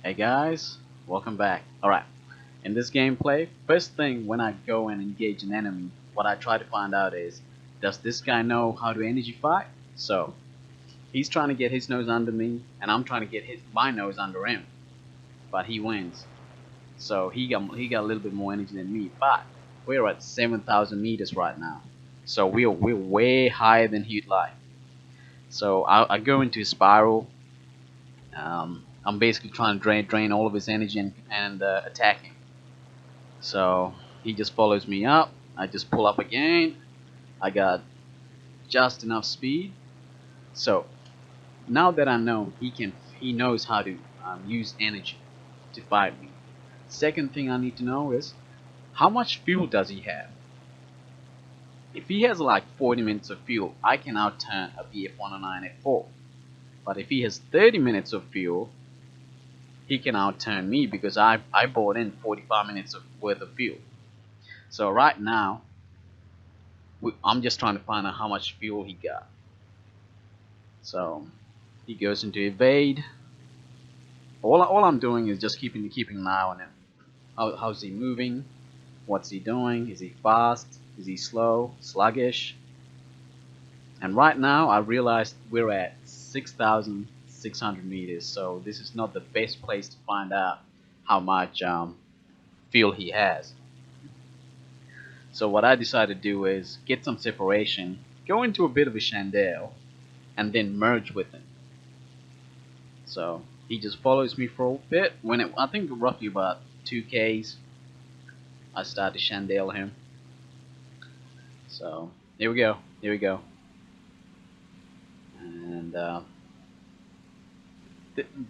Hey guys, welcome back. Alright, in this gameplay, first thing when I go and engage an enemy, what I try to find out is, does this guy know how to energy fight? So, he's trying to get his nose under me, and I'm trying to get my nose under him, but he wins. So he got a little bit more energy than me, but we're at 7,000 meters right now. So we're way higher than he'd like. So I go into a spiral. I'm basically trying to drain all of his energy and attack him. So he just follows me up. I just pull up again. I got just enough speed. So now that I know he knows how to use energy to fight me. Second thing I need to know is how much fuel does he have? If he has like 40 minutes of fuel, I can outturn a Bf-109 at 4. But if he has 30 minutes of fuel, he can outturn me because I bought in 45 minutes of worth of fuel. So right now, I'm just trying to find out how much fuel he got. So he goes into evade. All I'm doing is just keeping an eye on him. How's he moving? What's he doing? Is he fast? Is he slow? Sluggish? And right now I realized we're at 6,600 meters, so this is not the best place to find out how much fuel he has. So what I decided to do is get some separation, go into a bit of a chandelle, and then merge with him. So he just follows me for a bit. I think roughly about 2Ks, I start to chandelle him. So here we go. Here we go. And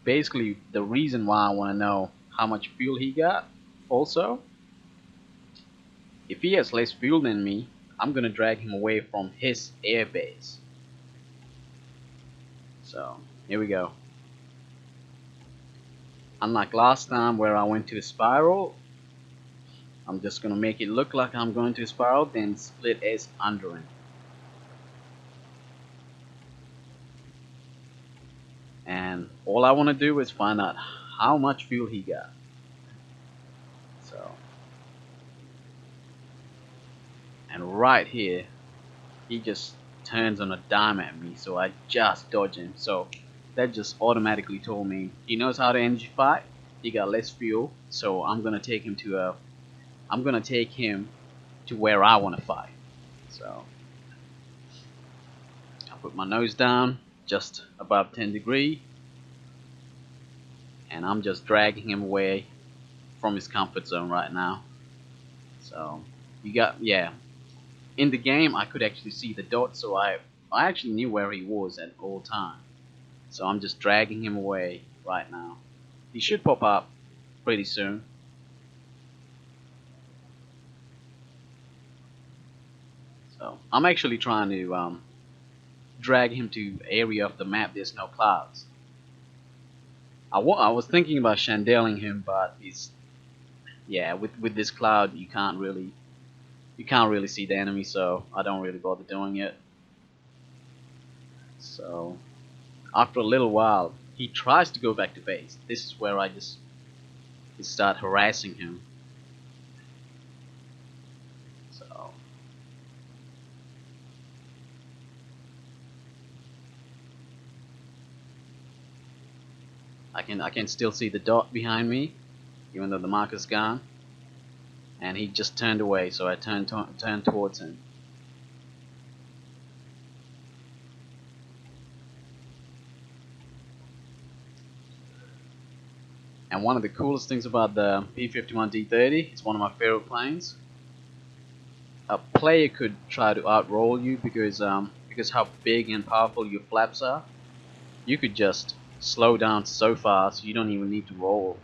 basically the reason why I want to know how much fuel he got also, if he has less fuel than me, I'm gonna drag him away from his air base. So here we go. Unlike last time where I went to a spiral, I'm just gonna make it look like I'm going to a spiral, then split S under him. And all I want to do is find out how much fuel he got. So, and right here, he just turns on a dime at me, so I just dodge him. So that just automatically told me he knows how to energy fight. He got less fuel, so I'm gonna take him to where I want to fight. So I put my nose down just above 10 degree, and I'm just dragging him away from his comfort zone right now. So yeah. In the game, I could actually see the dot, so I actually knew where he was at all time. So I'm just dragging him away right now. He should pop up pretty soon. So I'm actually trying to drag him to area of the map there's no clouds. I was thinking about chandeling him, but yeah, with this cloud you can't really see the enemy, so I don't really bother doing it. So after a little while, he tries to go back to base. This is where I just start harassing him. So I can still see the dot behind me, even though the marker's gone. And he just turned away, so I turned towards him. And one of the coolest things about the P51 D30, it's one of my favorite planes. A player could try to outroll you because how big and powerful your flaps are. You could just slow down so fast you don't even need to roll.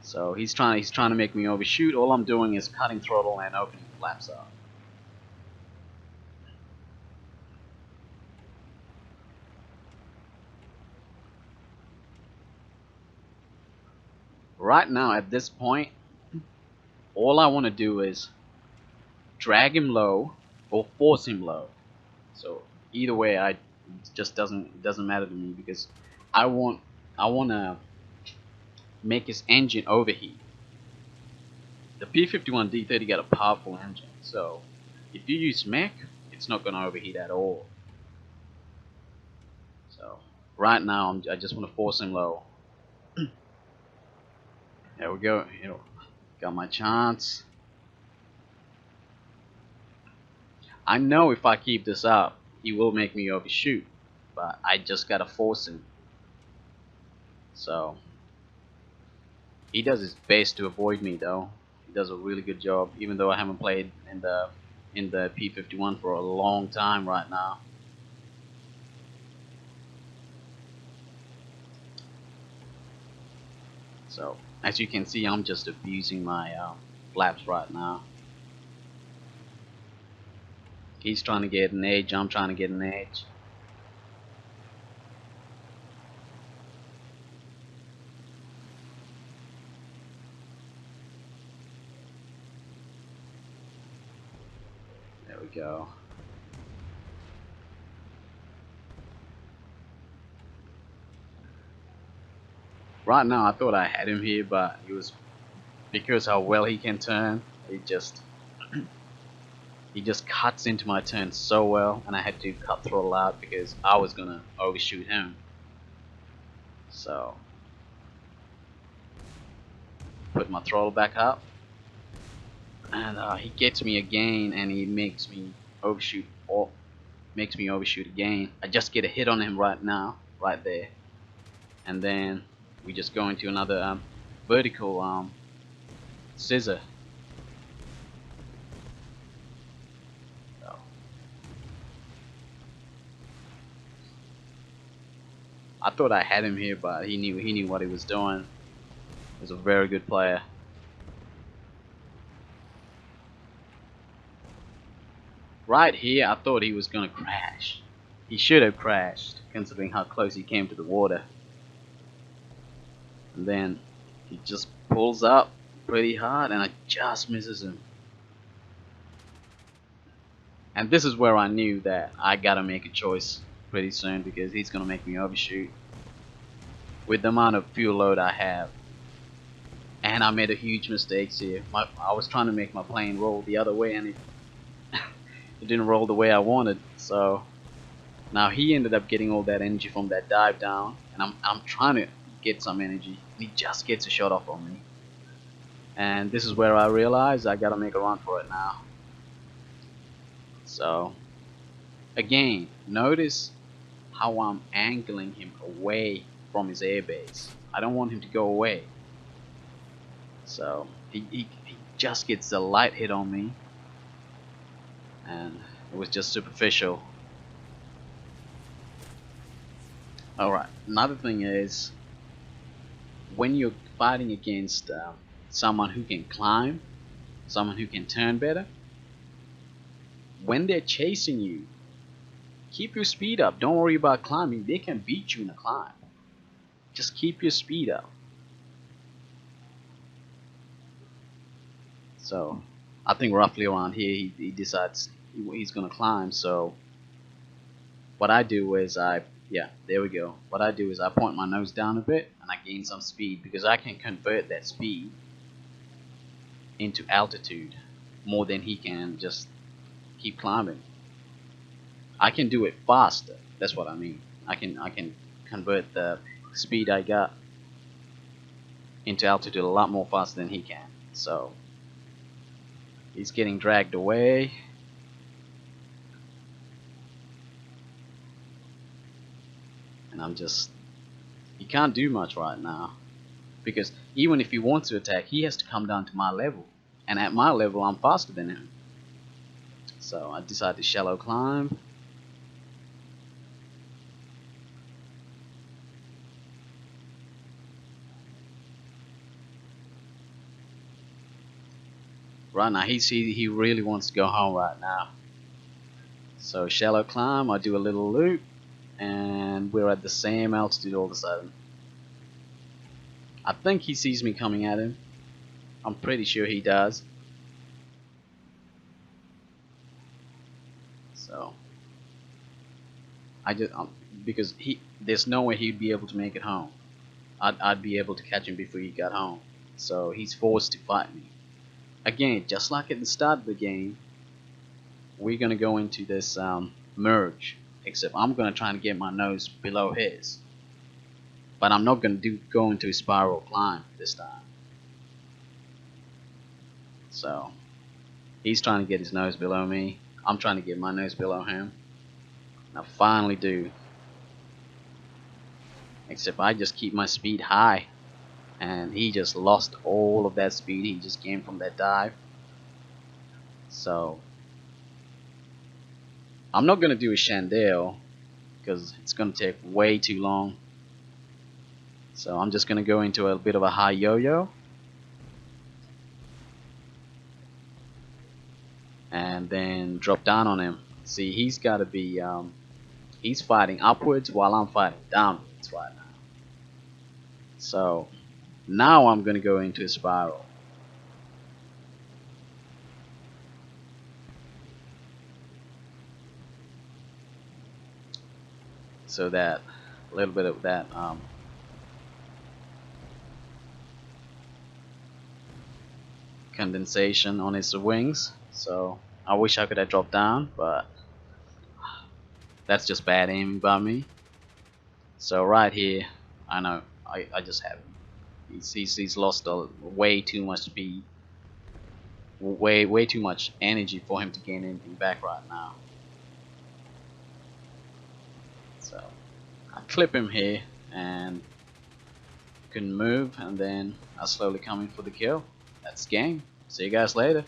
So he's trying to make me overshoot. All I'm doing is cutting throttle and opening flaps up. Right now at this point, all I want to do is drag him low or force him low. So either way, it just doesn't matter to me because I want to make his engine overheat. The P51 D30 got a powerful engine, so if you use mech, it's not gonna overheat at all. So right now, I just want to force him low. There we go. Got my chance. I know if I keep this up, he will make me overshoot, but I just gotta force him. So he does his best to avoid me, though. He does a really good job, even though I haven't played in the P51 for a long time right now. So as you can see, I'm just abusing my flaps right now. He's trying to get an edge, I'm trying to get an edge. There we go. Right now I thought I had him here, but he was, because how well he can turn, he just cuts into my turn so well, and I had to cut throttle out because I was gonna overshoot him. So put my throttle back up, and he gets me again, and he makes me overshoot, or makes me overshoot again. I just get a hit on him right now, right there, and then we just go into another vertical scissor. So I thought I had him here, but he knew what he was doing. He was a very good player. Right here, I thought he was gonna crash. He should have crashed, considering how close he came to the water. And then he just pulls up pretty hard, and I just misses him. And this is where I knew that I gotta make a choice pretty soon, because he's gonna make me overshoot with the amount of fuel load I have. And I made a huge mistake here. I was trying to make my plane roll the other way, and it didn't roll the way I wanted. So now he ended up getting all that energy from that dive down, and I'm trying to get some energy. He just gets a shot off on me, and this is where I realized I gotta make a run for it now. So again, notice how I'm angling him away from his airbase. I don't want him to go away. So he just gets a light hit on me, and it was just superficial. Alright, another thing is, when you're fighting against someone who can climb, someone who can turn better, when they're chasing you, keep your speed up. Don't worry about climbing. They can beat you in a climb. Just keep your speed up. So I think roughly around here he decides he's gonna climb. So what I do is there we go. What I do is I point my nose down a bit, and I gain some speed, because I can convert that speed into altitude more than he can just keep climbing. I can do it faster. That's what I mean. I can convert the speed I got into altitude a lot more faster than he can. So he's getting dragged away. And he can't do much right now, because even if he wants to attack, he has to come down to my level, and at my level I'm faster than him. So I decided to shallow climb. Right now he really wants to go home right now. So shallow climb, I do a little loop, and we're at the same altitude all of a sudden. I think he sees me coming at him. I'm pretty sure he does. So because there's no way he'd be able to make it home. I'd be able to catch him before he got home. So he's forced to fight me. Again, just like at the start of the game, we're gonna go into this merge. Except I'm gonna try and get my nose below his. But I'm not gonna go into a spiral climb this time. So he's trying to get his nose below me. I'm trying to get my nose below him. And I finally do. Except I just keep my speed high. And he just lost all of that speed he just came from that dive. So I'm not gonna do a Chandelle because it's gonna take way too long. So I'm just gonna go into a bit of a high yo-yo. And then drop down on him. See, he's gotta be he's fighting upwards while I'm fighting downwards right now. So now I'm gonna go into a spiral. So that a little bit of that condensation on his wings. So I wish I could have dropped down, but that's just bad aiming by me. So right here, I know I just have him. He's lost way too much speed, way too much energy for him to gain anything back right now. So I clip him here and couldn't move, and then I slowly come in for the kill. That's game. See you guys later.